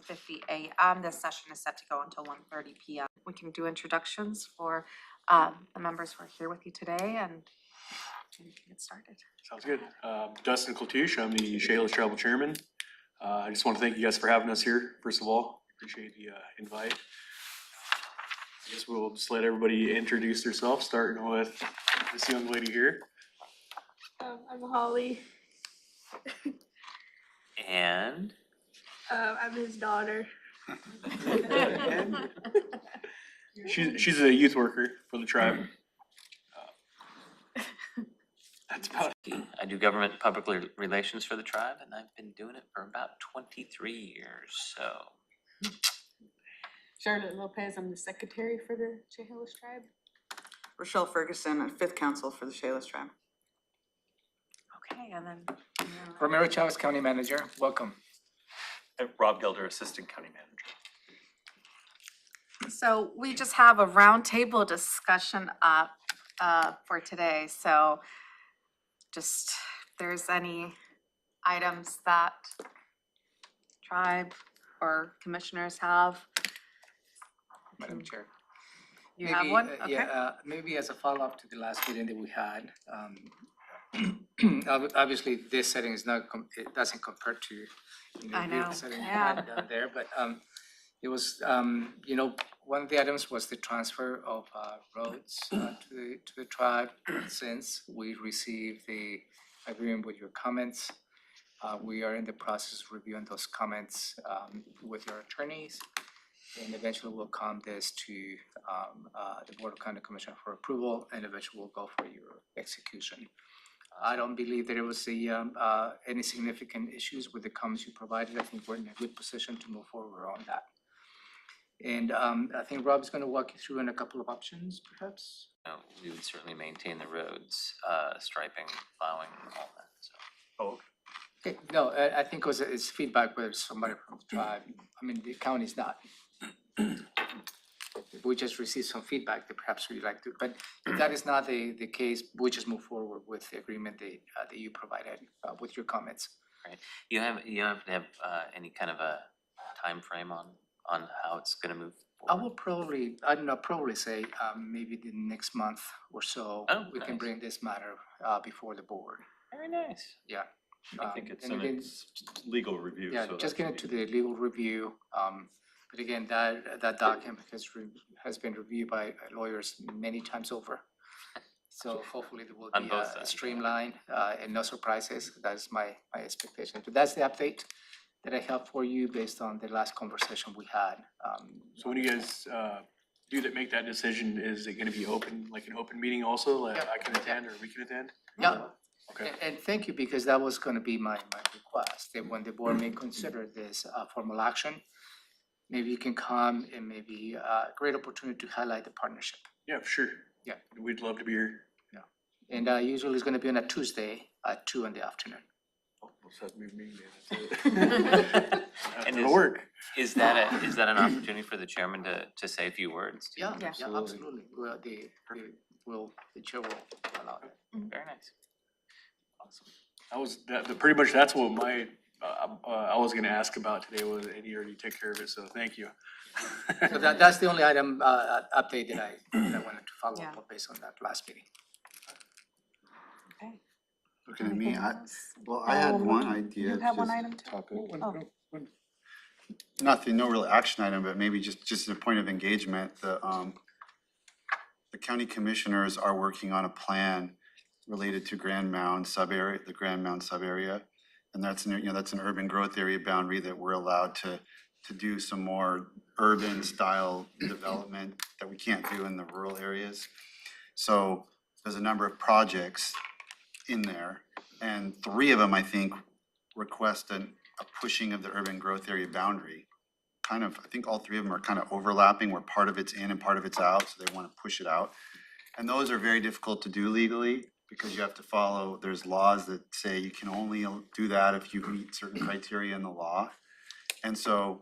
7:50 a.m. This session is set to go until 1:30 p.m. We can do introductions for the members who are here with you today, and we can get started. Sounds good. Dustin Clatouche, I'm the Chehalis Travel Chairman. I just want to thank you guys for having us here, first of all. Appreciate the invite. I guess we'll just let everybody introduce themselves, starting with this young lady here. I'm Holly. And I'm his daughter. She's a youth worker for the tribe. That's about it. I do government and public relations for the tribe, and I've been doing it for about 23 years, so. Charlotte Lopez, I'm the secretary for the Chehalis tribe. Rochelle Ferguson, and fifth council for the Chehalis tribe. Okay, and then Romero Chavez, County Manager, welcome. Rob Gelder, Assistant County Manager. so we just have a roundtable discussion up for today. So just if there's any items that tribe or commissioners have. Madam Chair. You have one? Okay. Yeah, maybe as a follow-up to the last meeting that we had. Obviously, this setting is not, it doesn't compare to, I the know, setting we yeah. had down there, but it was, one of the items was the transfer of roads to the tribe. Since we received the agreement with your comments, we are in the process of reviewing those comments with your attorneys. And eventually we'll come this to the Board of County Commissioners for approval, and eventually we'll go for your execution. I don't believe there was any significant issues with the comments you provided. I think we're in a good position to move forward on that. And I think Rob is going to walk you through in a couple of options, perhaps. We would certainly maintain the roads, striping, plowing, all that, so. Oh, Okay, no, I think it's feedback with somebody from the tribe. I mean, the county's not. We just received some feedback that perhaps we'd like to, but if that is not the case, we just move forward with the agreement that you provided with your comments. Right, you have to have any kind of a time frame on how it's gonna move I forward? will probably say maybe the next month or so, Oh, we can nice. bring this matter before the board. Very nice. Yeah. I think it's And in again, its legal review. yeah, so just that get into the legal review. But again, that document has been reviewed by lawyers many times over. So hopefully there will On be both a sides. streamline and no surprises. That's my expectation. But that's the update that I have for you based on the last conversation we had. So when you guys make that decision, is it gonna be open, like an open meeting also, like Yeah. I can attend or we can attend? Yeah. Okay. And thank you, because that was gonna be my request, that when the board may consider this formal action, maybe you can come and maybe a great opportunity to highlight the partnership. Yeah, for sure. Yeah. We'd love to be here. And usually it's gonna be on a Tuesday at 2 in the afternoon. We'll set a meeting day, that's it. And That'll work. Is that an opportunity for the chairman to say a few words? Yeah, Yeah. absolutely. Well, the chair will allow it. Very nice. Awesome. Pretty much that's what I was gonna ask about today was, and you already took care of it, so thank you. So that's the only item update that I wanted to follow Yeah. up based on that last meeting. Okay. Looking at me, Anything I else? had one idea. You have one just item too? topic. Oh. Nothing, no real action item, but maybe just a point of engagement, the county commissioners are working on a plan related to Grand Mound sub-area, the Grand Mound sub-area. And that's an urban growth area boundary that we're allowed to do some more urban style development that we can't do in the rural areas. So there's a number of projects in there, and 3 of them, I think, request a pushing of the urban growth area boundary. I think all 3 of them are kind of overlapping, where part of it's in and part of it's out, so they want to push it out. And those are very difficult to do legally, because you have to follow, there's laws that say you can only do that if you meet certain criteria in the law. And so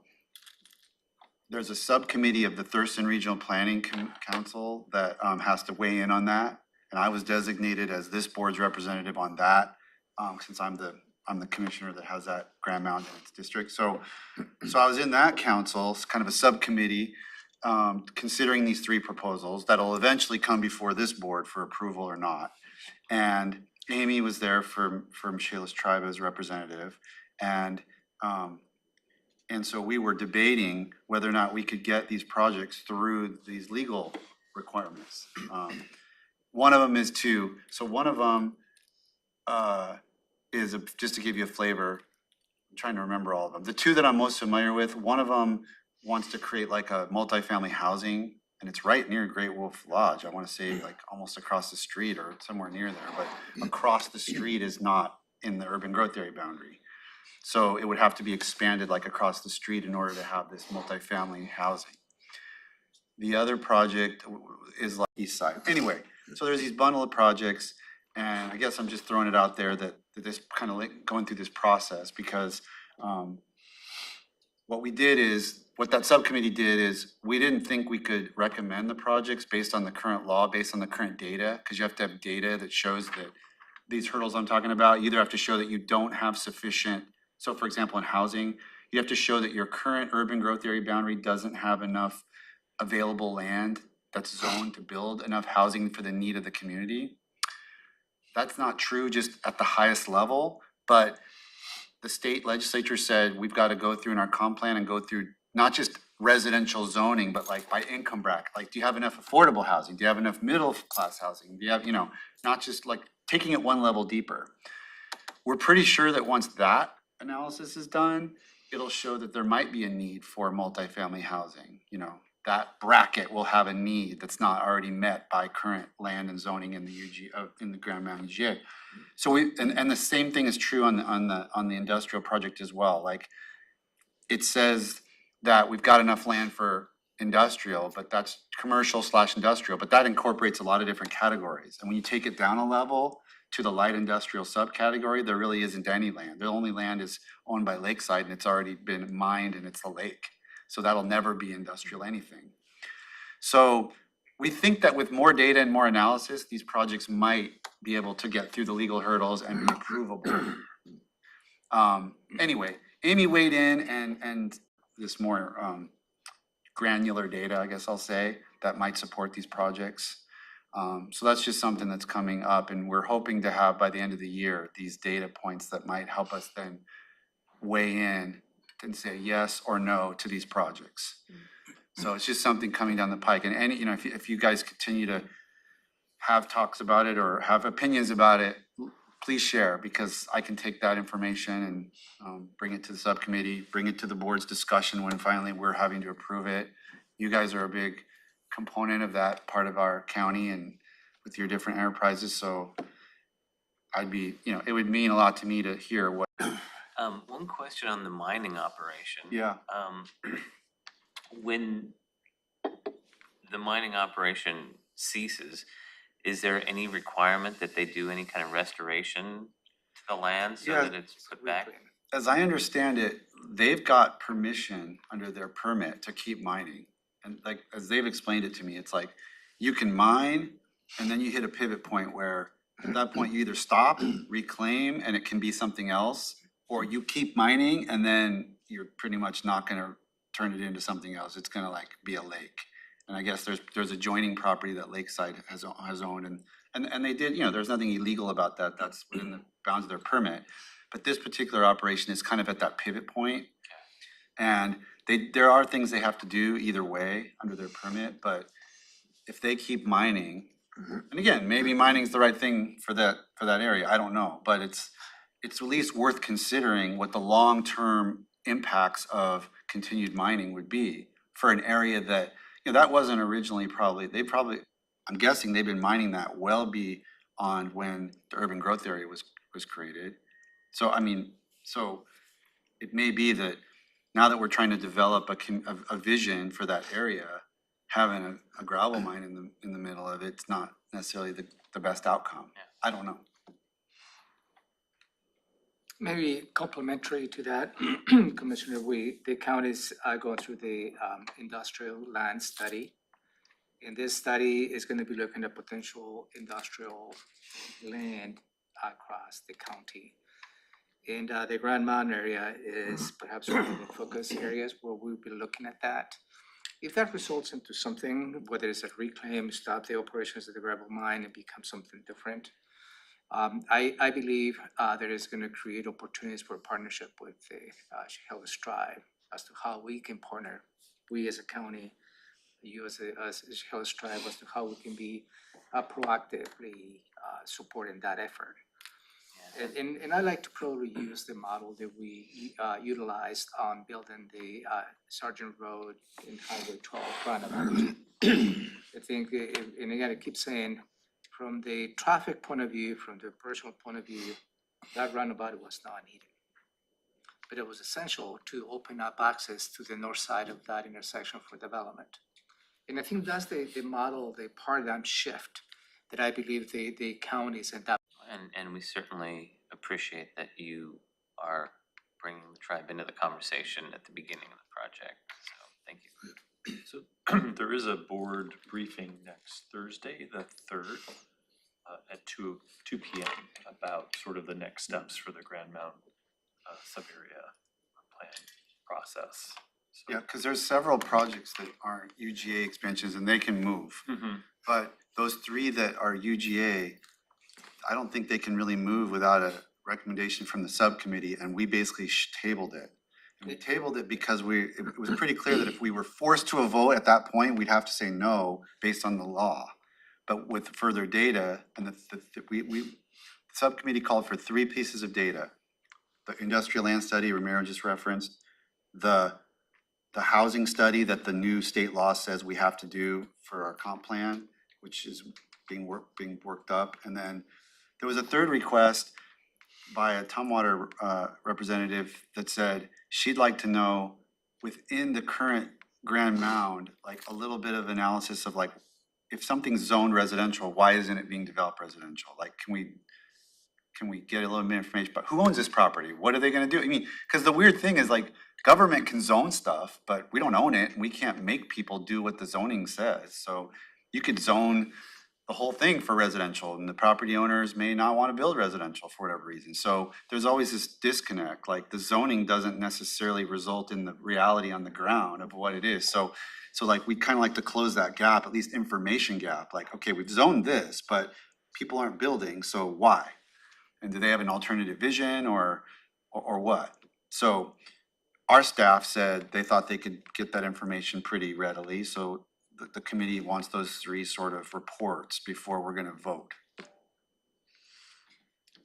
there's a subcommittee of the Thurston Regional Planning Council that has to weigh in on that. And I was designated as this board's representative on that, since I'm the I'm the commissioner that has that Grand Mountain in its district. So I was in that council, it's kind of a subcommittee, considering these three proposals that'll eventually come before this board for approval or not. And Amy was there from Chehalis Tribe as representative. And so we were debating whether or not we could get these projects through these legal requirements. One of them is one of them is, just to give you a flavor, I'm trying to remember all of them. The two that I'm most familiar with, one of them wants to create like a multifamily housing, and it's right near Great Wolf Lodge. I want to say like almost across the street or somewhere near there, but across the street is not in the urban growth area boundary. So it would have to be expanded like across the street in order to have this multifamily housing. The other project is like east side. Anyway, so there's these bundle of projects, and I guess I'm just throwing it out there that this kind of like going through this process because what that subcommittee did is we didn't think we could recommend the projects based on the current law, based on the current data, because you have to have data that shows that these hurdles I'm talking about, you either have to show that you don't have sufficient, so for example, in housing, you have to show that your current urban growth area boundary doesn't have enough available land that's zoned to build enough housing for the need of the community. That's not true just at the highest level, but the state legislature said we've got to go through in our comp plan and go through not just residential zoning, but like by income bracket. Like, do you have enough affordable housing? Do you have enough middle class housing? Do you have, not just like taking it one level deeper. We're pretty sure that once that analysis is done, it'll show that there might be a need for multifamily housing. That bracket will have a need that's not already met by current land and zoning in the in the Grand Mountain UGA. So and the same thing is true on the industrial project as well. Like, it says that we've got enough land for industrial, but that's commercial/industrial, but that incorporates a lot of different categories. And when you take it down a level to the light industrial subcategory, there really isn't any land. The only land is owned by Lakeside, and it's already been mined, and it's the lake. So that'll never be industrial anything. So we think that with more data and more analysis, these projects might be able to get through the legal hurdles and be approvable. Anyway, Amy weighed in and this more granular data, I guess I'll say, that might support these projects. So that's just something that's coming up, and we're hoping to have by the end of the year these data points that might help us then weigh in and say yes or no to these projects. So it's just something coming down the pike. And if you guys continue to have talks about it or have opinions about it, please share, because I can take that information and bring it to the subcommittee, bring it to the board's discussion when finally we're having to approve it. You guys are a big component of that part of our county and with your different enterprises. So it would mean a lot to me to hear what. One question on the mining operation. Yeah. When the mining operation ceases, is there any requirement that they do any kind of restoration to the land so Yeah, that it's put back? As I understand it, they've got permission under their permit to keep mining. And like, as they've explained it to me, it's like, you can mine and then you hit a pivot point where at that point you either stop, reclaim, and it can be something else, or you keep mining and then you're pretty much not gonna turn it into something else. It's gonna like be a lake. And I guess there's adjoining property that Lakeside has owned, and they did, there's nothing illegal about that. That's within the bounds of their permit. But this particular operation is kind of at that pivot point. And there are things they have to do either way under their permit, but if they keep mining, and again, maybe mining's the right thing for that area, I don't know, but it's at least worth considering what the long-term impacts of continued mining would be for an area that, that wasn't originally I'm guessing they've been mining that well beyond when the urban growth area was created. So, so it may be that now that we're trying to develop a vision for that area, having a gravel mine in the middle of it's not necessarily the best outcome. Yeah. I don't know. Maybe complementary to that, Commissioner, the county's going through the industrial land study. And this study is going to be looking at potential industrial land across the county. And the Grand Mountain area is perhaps one of the focus areas where we'll be looking at that. If that results into something, whether it's a reclaim, stop the operations of the gravel mine and become something different, I believe that is gonna create opportunities for partnership with the Chehalis tribe as to how we can partner, we as a county, you as a Chehalis tribe, as to how we can be proactively supporting that effort. And I like to probably use the model that we utilized on building the Sergeant Road and Highway 12 roundabout. I think, and again, I keep saying, from the traffic point of view, from the personal point of view, that roundabout was not needed. But it was essential to open up access to the north side of that intersection for development. And I think that's the model, the paradigm shift that I believe the counties and that. And we certainly appreciate that you are bringing the tribe into the conversation at the beginning of the project, so thank you. So there is a board briefing next Thursday, the 3rd, at 2 p.m. about sort of the next steps for the Grand Mountain sub-area plan process. So- Yeah, because there's several projects that aren't UGA expansions and they can move. Mhm. But those three that are UGA, I don't think they can really move without a recommendation from the subcommittee, and we basically tabled it. And we tabled it because it was pretty clear that if we were forced to a vote at that point, we'd have to say no based on the law. But with further data, and the subcommittee called for 3 pieces of data. The industrial land study Romero just referenced, the housing study that the new state law says we have to do for our comp plan, which is being worked up, and then there was a third request by a Tumwater representative that said she'd like to know within the current Grand Mound, like a little bit of analysis of like, if something's zoned residential, why isn't it being developed residential? Like, can we get a little bit of information about who owns this property? What are they gonna do? I mean, because the weird thing is like, government can zone stuff, but we don't own it, and we can't make people do what the zoning says. So you could zone the whole thing for residential, and the property owners may not want to build residential for whatever reason. So there's always this disconnect, like the zoning doesn't necessarily result in the reality on the ground of what it is. So like, we kind of like to close that gap, at least information gap, like, okay, we've zoned this, but people aren't building, so why? And do they have an alternative vision or what? So our staff said they thought they could get that information pretty readily, so the committee wants those 3 sort of reports before we're gonna vote.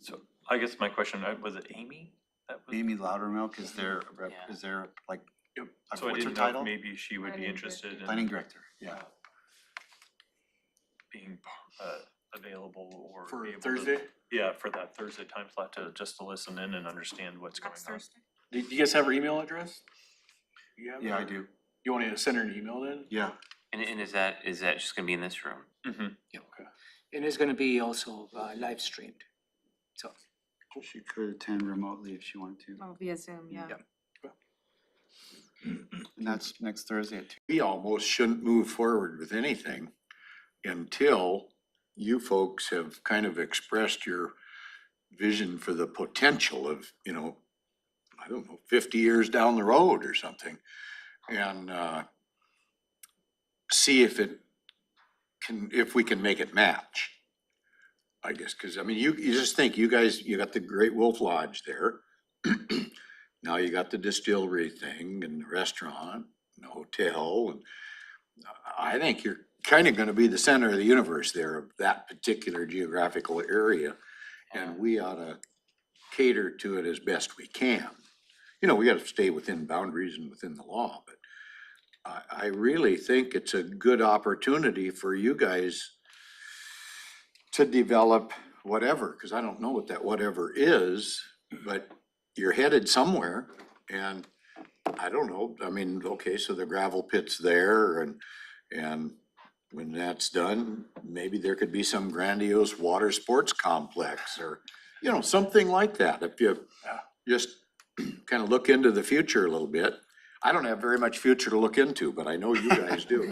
So I guess my question, was it Amy? That was- Amy Loudermilk is there, Yeah. is there like, Yep. what's So I her didn't know title? if maybe she would be Planning interested in Planning director, yeah. being available or For be able to- Thursday? Yeah, for that Thursday time slot to listen in and understand what's going Next on. Thursday? Do you guys have her email address? You have Yeah, I her? do, You want me to send her an email then? yeah. And is that just gonna be in this room? Mhm. And it's gonna be also live streamed. So, She could attend remotely if she wanted to, Oh, via Zoom, yeah. and that's next Thursday at 2. We almost shouldn't move forward with anything until you folks have kind of expressed your vision for the potential of, I don't know, 50 years down the road or something. And see if we can make it match. I guess, because I mean, you just think, you guys, you got the Great Wolf Lodge there. Now you got the distillery thing and the restaurant and the hotel, and I think you're kind of gonna be the center of the universe there of that particular geographical area. And we ought to cater to it as best we can. We gotta stay within boundaries and within the law, but I really think it's a good opportunity for you guys to develop whatever, because I don't know what that whatever is, but you're headed somewhere. And I don't know, I mean, okay, so the gravel pit's there, and when that's done, maybe there could be some grandiose water sports complex or, something like that. If you just kind of look into the future a little bit. I don't have very much future to look into, but I know you guys do.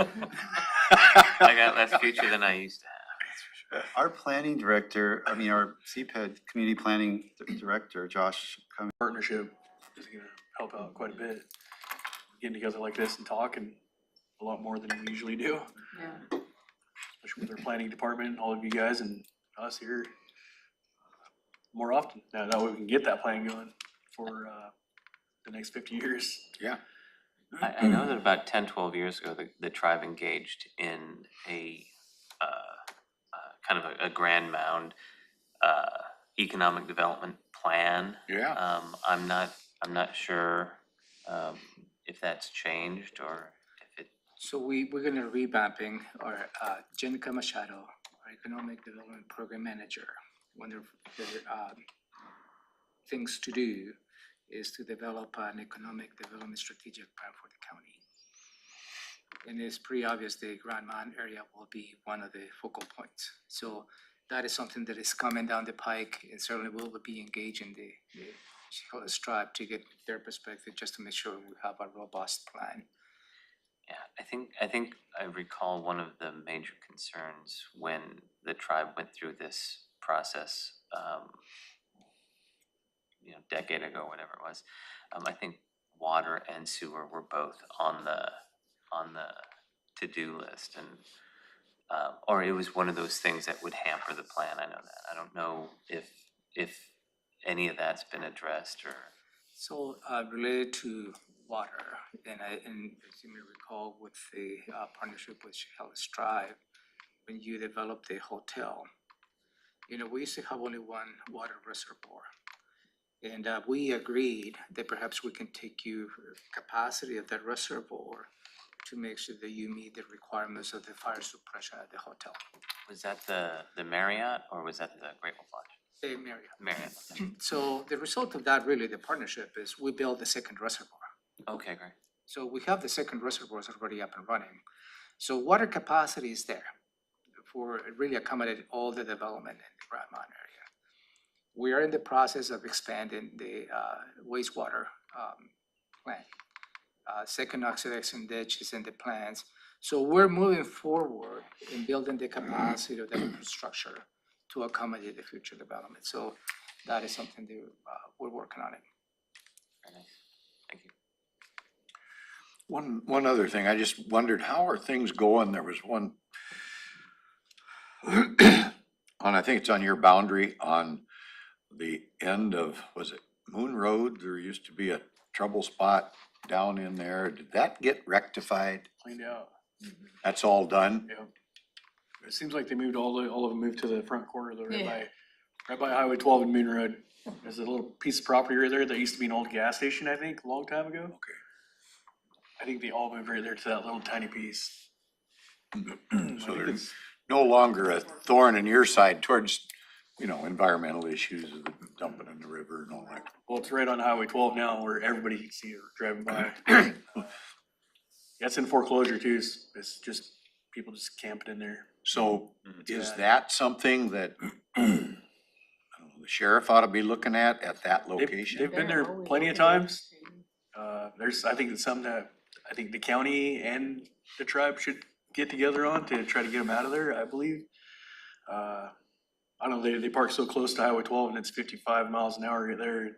I got less future than I used to have, that's for Our planning director, I mean, our CPED Community Planning Director, Josh, Partnership is gonna help out quite a bit. Getting together like this and talking a lot more than we usually do, Yeah. especially with our planning department, all of you guys and us here. More often, now that way we can get that plan going for, the next 50 years. Yeah. I know that about 10, 12 years ago, the tribe engaged in a kind of a Grand Mound economic development plan. Yeah. I'm not sure if that's changed or if it, So we're gonna revamping our, Jenica Machado, our Economic Development Program Manager. One of her, things to do is to develop an economic development strategic plan for the county. And it's pretty obvious the Grand Mountain area will be one of the focal points. So that is something that is coming down the pike, and certainly we will be engaging the Chehalis tribe to get their perspective, just to make sure we have a robust plan. yeah, I think I recall one of the major concerns when the tribe went through this process, decade ago, whatever it was. I think water and sewer were both on the to-do list, and or it was one of those things that would hamper the plan. I know that. I don't know if any of that's been addressed or. So, related to water, and as you may recall with the, partnership with Chehalis Tribe, when you developed the hotel, we used to have only one water reservoir. And, we agreed that perhaps we can take you capacity of that reservoir to make sure that you meet the requirements of the fire suppression at the hotel. Was that the Marriott or was that the Great Wolf Lodge? The Marriott. Marriott. So the result of that, really, the partnership is we built the second reservoir. Okay, great. So we have the second reservoirs already up and running. So water capacity is there for really accommodating all the development in the Grand Mountain area. We are in the process of expanding the wastewater plant. Second oxidation ditch is in the plans. So we're moving forward in building the capacity of the infrastructure to accommodate the future development. So that is something that we're working on it. Very nice. Thank you. One other thing, I just wondered, how are things going? There was one I think it's on your boundary on the end of, was it Moon Road? There used to be a trouble spot down in there. Did that get rectified? Cleaned out. That's all done? Yeah. It seems like they moved all of them moved to the front corner though, Yeah. right by Highway 12 and Moon Road. There's a little piece of property right there that used to be an old gas station, I think, a long time ago. Okay. I think they all moved right there to that little tiny piece. So there's no longer a thorn in your side towards, environmental issues of the dumping in the river and all that. Well, it's right on Highway 12 now where everybody can see it driving by. That's in foreclosure too. It's just people just camping in there. So is bad. that something that, I don't know, the sheriff ought to be looking at that They've location? been there plenty of times. I think it's something that I think the county and the tribe should get together on to try to get them out of there, I believe. I don't know, they park so close to Highway 12 and it's 55 miles an hour right there.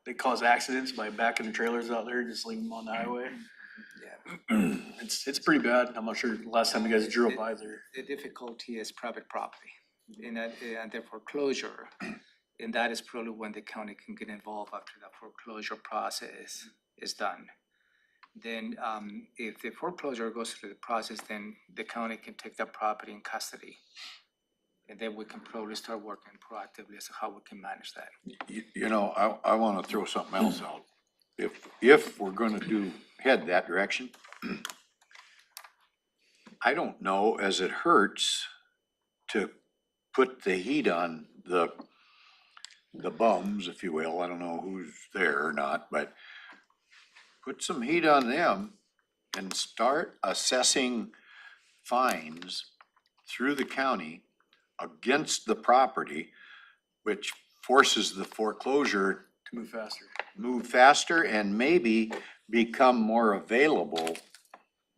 They cause accidents by backing the trailers out there and just leaving them on the highway. Yeah. It's pretty bad. I'm not sure the last time you guys drove by there. The difficulty is private property and the foreclosure. And that is probably when the county can get involved after the foreclosure process is done. Then, if the foreclosure goes through the process, then the county can take that property in custody. And then we can probably start working proactively as to how we can manage that. I wanna throw something else out. If we're gonna head that direction, I don't know as it hurts to put the heat on the bums, if you will. I don't know who's there or not, but put some heat on them and start assessing fines through the county against the property, which forces the foreclosure To move faster. to move faster and maybe become more available.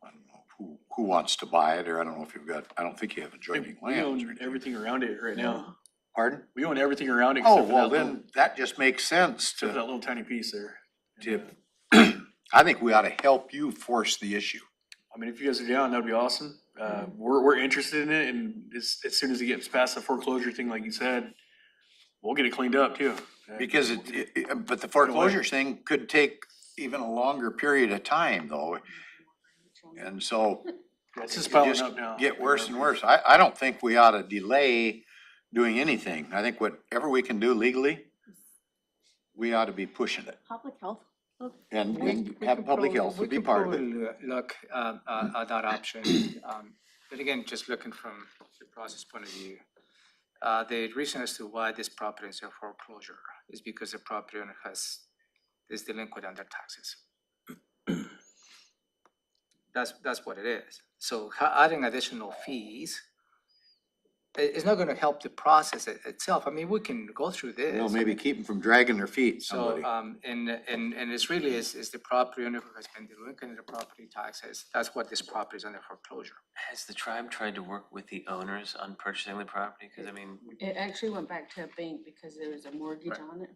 I don't know who wants to buy it, or I don't know if you've got, I don't think you have adjoining We lands. own everything around it right now. Pardon? We own everything around it Oh, except for well, that little, then that just makes sense except for that to, little tiny piece there. I think we ought to help you force the issue. I mean, if you guys are down, that'd be awesome. We're interested in it, and as soon as it gets past the foreclosure thing, like you said, we'll get it cleaned up too. Because but the foreclosure thing could take even a longer period of time though. And so It's it just could piling up now. get worse and worse. I don't think we ought to delay doing anything. I think whatever we can do legally, we ought to be pushing it. Public health. And We have could public probably- health we would be could part of it. probably Look at that option. But again, just looking from the process point of view, the reason as to why this property is in foreclosure is because the property owner is delinquent on their taxes. That's what it is. So adding additional fees is not gonna help the process itself. I mean, we can go through this. Well, maybe keep them from dragging their feet, So, somebody. and it's really is the property owner who has been delinquent in the property taxes. That's what this property is under foreclosure. Has the tribe tried to work with the owners on purchasing the property? Cause I mean, It actually went back to a bank because there was a mortgage on it.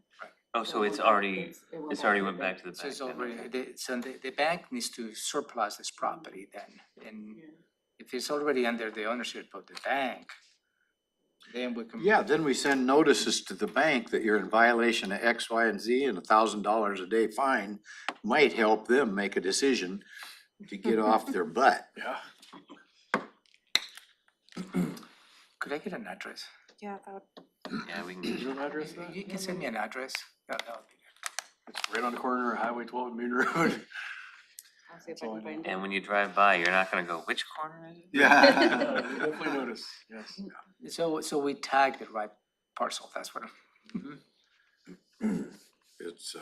oh, so it's already, it's already went back to the So bank. it's then, already, okay. the bank needs to surplus this property then. And Yeah. if it's already under the ownership of the bank, then we can. Yeah, then we send notices to the bank that you're in violation of X, Y, and Z, and $1,000 a day fine might help them make a decision to get off their butt. Yeah. Could I get an address? Yeah, that would. Yeah, we can Is get there an address there? You can send me an address. That would be good. It's right on the corner of Highway 12 and Moon Road. I'll see if That's I all can I know. find it. And when you drive by, you're not gonna go, which corner is it? Yeah, you definitely notice, yes. So we tag the right parcel, that's what. It's,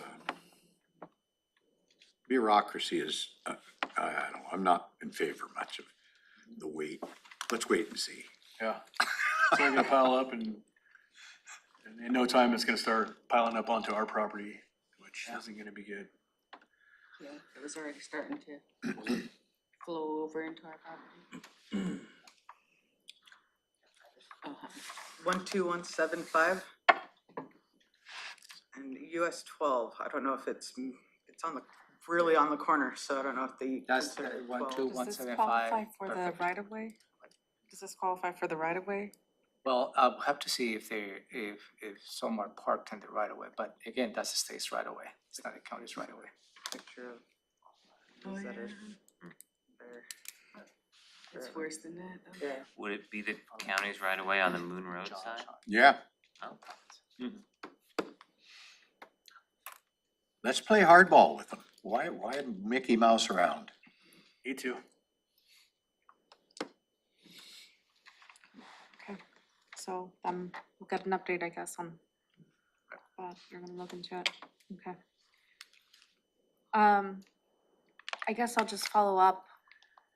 bureaucracy is, I don't know, I'm not in favor much of the wait. Let's wait and see. Yeah. It's only gonna pile up and in no time, it's gonna start piling up onto our property, which isn't gonna be good. Yeah, it was already starting to flow over into our property. Uh-huh. 12175. And US 12, I don't know if it's on the, really on the corner, so I don't know if they That's consider it 1, 2, 12. 1, Does this 7, qualify 5. for the Perfect. right of way? Does this qualify for the right of way? Well, I'll have to see if if some are parked in the right of way, but again, that's the state's right of way. It's not the county's right of way. Picture of Oh, those that yeah. are there. It's worse than that, though. Yeah. Would it be the county's right away on the Moon Road side? Yeah, Oh, let's play hardball with them. Why Mickey Mouse around? Me too. So, we'll get an update, I guess, on, you're gonna look into it, okay. I guess I'll just follow up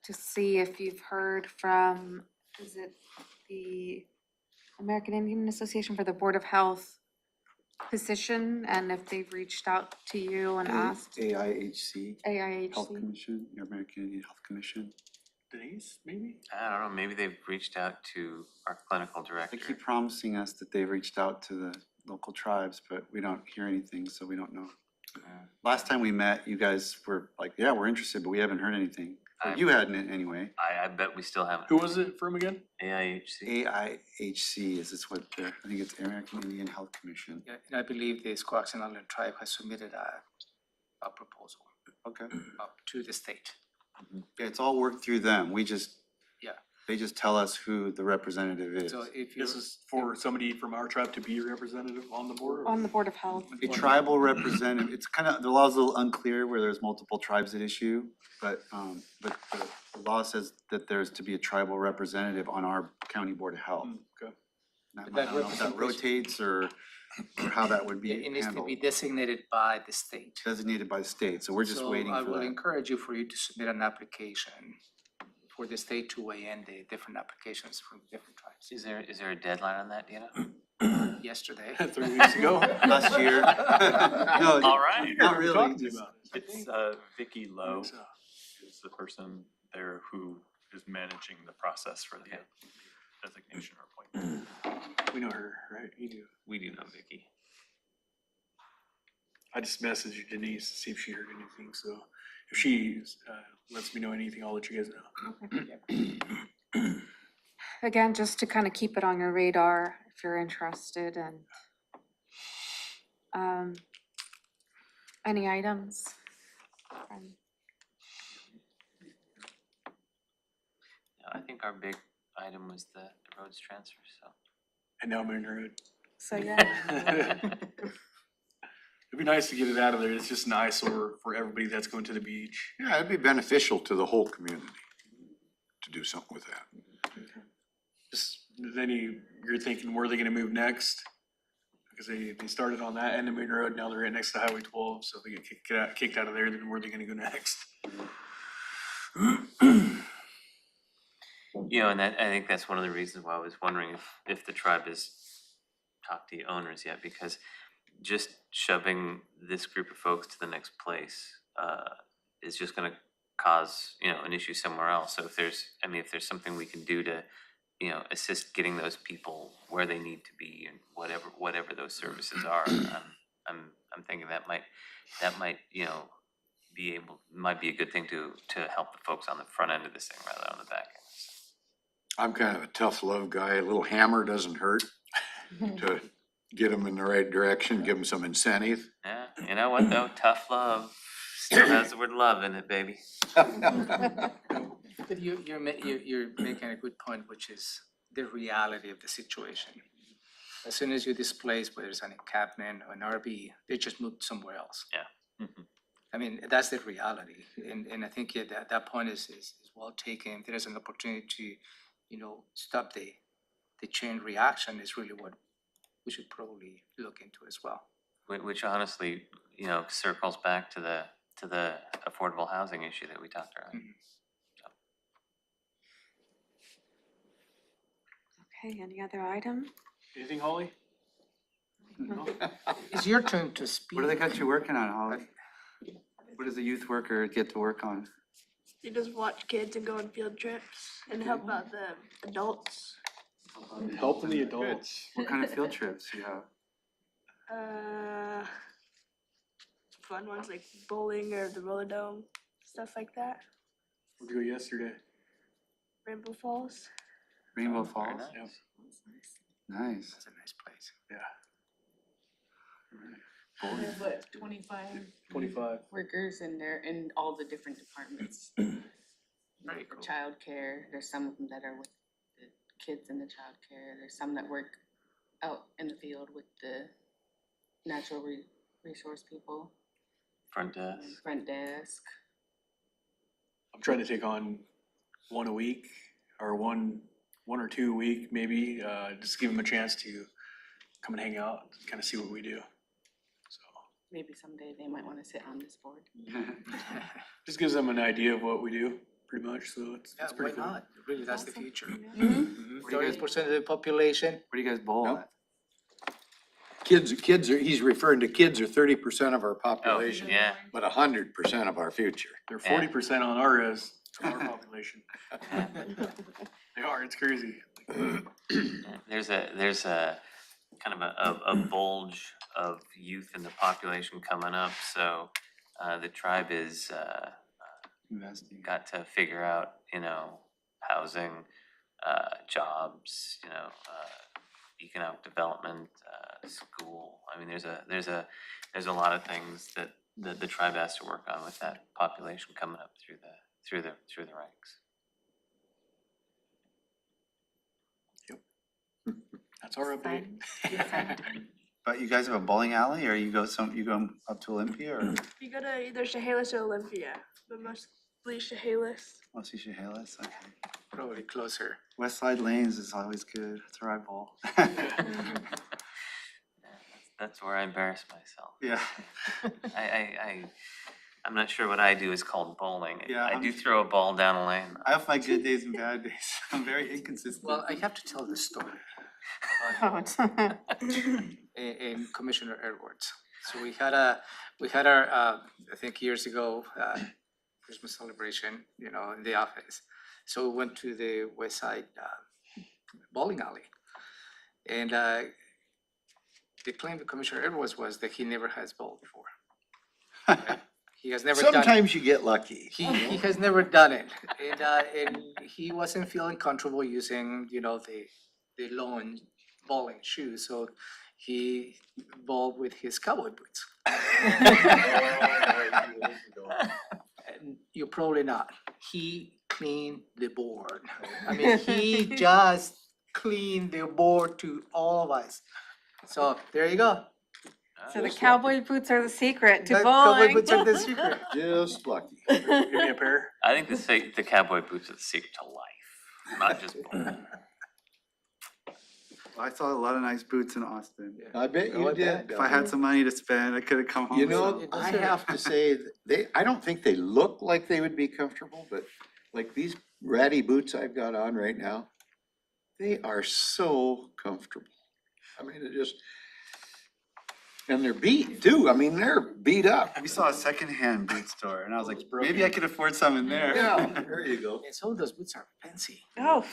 to see if you've heard from, is it the American Indian Association for the Board of Health position, and if they've reached out to you and asked, AIHC, Health AIHC? Commission, your American Indian Health Commission. Denise, maybe? I don't know, maybe they've reached out to our clinical They director. keep promising us that they've reached out to the local tribes, but we don't hear anything, so we don't know. Last time we met, you guys were like, yeah, we're interested, but we haven't heard anything. Or you hadn't anyway. I bet we still haven't. Who was it from again? AIHC? AIHC, is this what they're, I think it's American Indian Health Commission. Yeah, and I believe the Squaxin Island tribe has submitted a proposal Okay. to the state. Yeah, it's all worked through them. We just. Yeah. They just tell us who the representative is. So if you This is for somebody from our tribe to be a representative on the board? or- On the Board of Health, A tribal representative, it's kind of, the law's a little unclear where there's multiple tribes at issue, but the law says that there's to be a tribal representative on our county board of health. Okay. Now, I That don't know if that representation- rotates or how that would be it needs to handled, be designated by the state. designated by the state, so we're just waiting So I for will that. encourage you for you to submit an application for the state to weigh in the different applications from different tribes. Is there a deadline on that, do you know? Yesterday. 3 weeks ago? Last year. No, All right. not We're really, talking just- about it. It's Vicky I Lowe think so. is the person there who is managing the process for the designation or appointment. We know her, right? You do. We do know Vicky. I just messaged Denise to see if she heard anything, so if she lets me know anything, I'll let you guys know. Again, just to kind of keep it on your radar if you're interested and any items? I think our big item was the roads transfer, so. And now Main Road. So, yeah. It'd be nice to get it out of there. It's just an eyesore for everybody that's going to the beach. Yeah, it'd be beneficial to the whole community to do something with that. Just, you're thinking, where are they gonna move next? Because they started on that end of Main Road, now they're right next to Highway 12, so if they get kicked out of there, then where are they gonna go next? You know, and that, I think that's one of the reasons why I was wondering if the tribe has talked to the owners yet, because just shoving this group of folks to the next place, is just gonna cause, you know, an issue somewhere else. So if there's something we can do to, you know, assist getting those people where they need to be and whatever those services are, I'm thinking that might, you know, might be a good thing to help the folks on the front end of this thing rather than on the back end. I'm kind of a tough love guy. A little hammer doesn't hurt to get them in the right direction, give them some incentive. Yeah, you know what though? Tough love still has the word love in it, baby. But you're making a good point, which is the reality of the situation. As soon as you displace, whether it's an encampment or an RV, they just moved somewhere else. Yeah. I mean, that's the reality, and I think that point is well taken. There is an opportunity to, you know, stop the chain reaction is really what we should probably look into as well. Which honestly, you know, circles back to the affordable housing issue that we talked about. Okay, any other item? Anything, Holly? It's your turn to speak. What do they got you working on, Holly? What does a youth worker get to work on? You just watch kids and go on field trips and help out the adults. Helping the adults. What kind of field trips do you have? Fun ones like bowling or the roller dome, stuff like that. Where'd you go yesterday? Rainbow Falls. Rainbow Very Falls? nice. Yep. Nice. That's a nice place. There's what, 25 25. workers in there in all the different departments. Very For cool. childcare, there's some of them that are with the kids in the childcare, there's some that work out in the field with the natural resource people, Front desk. front desk. I'm trying to take on one a week or one or two a week, maybe, just give them a chance to come and hang out, kind of see what we do. So, Maybe someday they might wanna sit on this board. just gives them an idea of what we do, pretty much, so it's Yeah, why pretty cool. not? Really, that's the Awesome. future. Mhm. Where do you guys- 30% of the population. Where do you guys bowl Nope. at? Kids are, he's referring to kids are 30% of our Oh, population, yeah. but 100% of our future. They're 40% on our population. They are, it's crazy. There's a kind of a bulge of youth in the population coming up, so the tribe is Investing. got to figure out, you know, housing, jobs, you know, economic development, school. I mean, there's a lot of things that the tribe has to work on with that population coming up through the ranks. That's our update. But you guys have a bowling alley, or you go up to Olympia, or You go to either Chehalis or Olympia, but mostly Chehalis. mostly Chehalis? Okay. Probably closer. West Side Lanes is always good. That's where I bowl. That's where I embarrass myself. Yeah. I'm not sure what I do is called bowling. Yeah, I I'm- do throw a ball down a lane. I have my good days and bad days. I'm very inconsistent. Well, I have to tell the story. In Commissioner Edwards. So we had our, I think years ago, Christmas celebration, you know, in the office. So we went to the West Side bowling alley. And the claim to Commissioner Edwards was that he never has bowled before. Right? He has never done. Sometimes you get lucky. He has never done it, and he wasn't feeling comfortable using, you know, the lawn bowling shoes, so he bowled with his cowboy boots. And you're probably not. He cleaned the board. I mean, he just cleaned the board to all of us. So there you go. So the cowboy boots are the secret to That cowboy bowling. boots are the secret. Just lucky. Give me a pair. I think the cowboy boots are the secret to life, not just bowling. I saw a lot of nice boots in Austin. I bet you did. If I had some money to spend, I could have come home. You with know, some. I have to say, I don't think they look like they would be comfortable, but like these ratty boots I've got on right now, they are so comfortable. I mean, it just, and they're beat too. I mean, they're beat up. We saw a secondhand boot store and I was like, maybe I could afford some in there. Yeah, there you go. And some of those boots are fancy, Oh,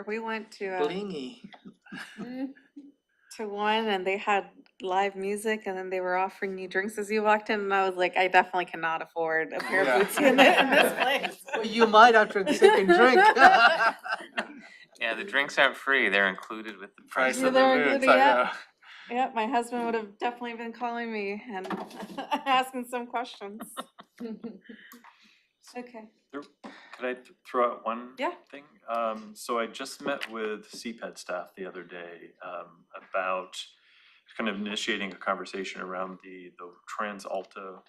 we went to blingy. one and they had live music and then they were offering you drinks as you walked in and I was like, I definitely cannot afford a pair Yeah. of boots in this place. Well, you might after the second drink. Yeah, the drinks aren't free, they're included with the price Yeah, of the they're boots. included, yeah. Yeah, my husband would have definitely been calling me and asking some questions. Okay. Could I throw out one Yeah. thing? So I just met with CPED staff the other day, about kind of initiating a conversation around the Trans Alta,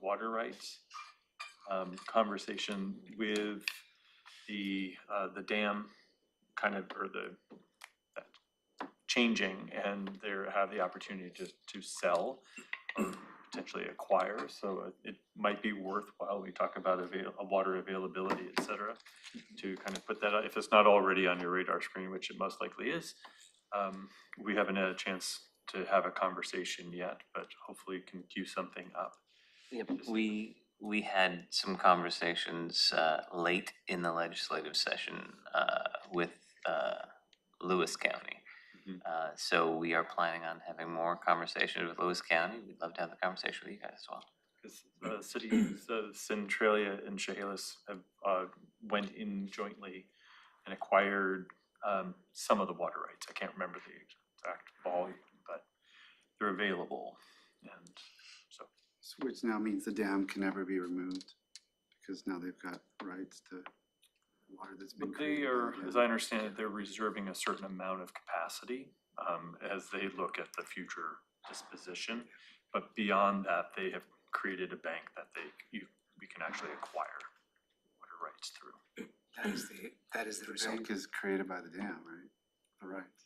water rights. Conversation with the dam kind of, or that changing, and they have the opportunity to sell or potentially acquire, so it might be worthwhile, we talk about water availability, et cetera, to kind of put that out, if it's not already on your radar screen, which it most likely is. We haven't had a chance to have a conversation yet, but hopefully can cue something up. Yep, we had some conversations late in the legislative session with Lewis County. So we are planning on having more conversations with Lewis County. We'd love to have the conversation with you guys as well. Because cities, Centralia and Chehalis have went in jointly and acquired some of the water rights. I can't remember the exact volume, but they're available, and so. Which now means the dam can never be removed, because now they've got rights to water that's been But they created. by are, the dam. as I understand it, they're reserving a certain amount of capacity as they look at the future disposition. But beyond that, they have created a bank that we can actually acquire water rights through. That is the The result. bank is created by the dam, right? The rights.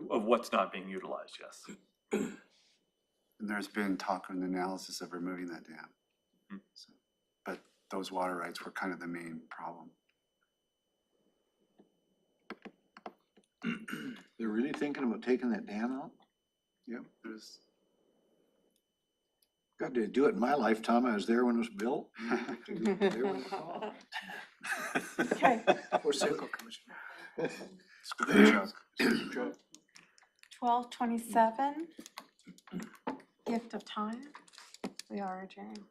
Of what's not being utilized, yes. And there's been talk and analysis of removing that dam. Hmm. So, but those water rights were kind of the main problem. They're really thinking about taking that dam out? Yep, there's. Got to do it in my lifetime. I was there when it was built. There when it was Okay, Or circle commissioner. Good job. 12:27. Gift of time. We are adjourned.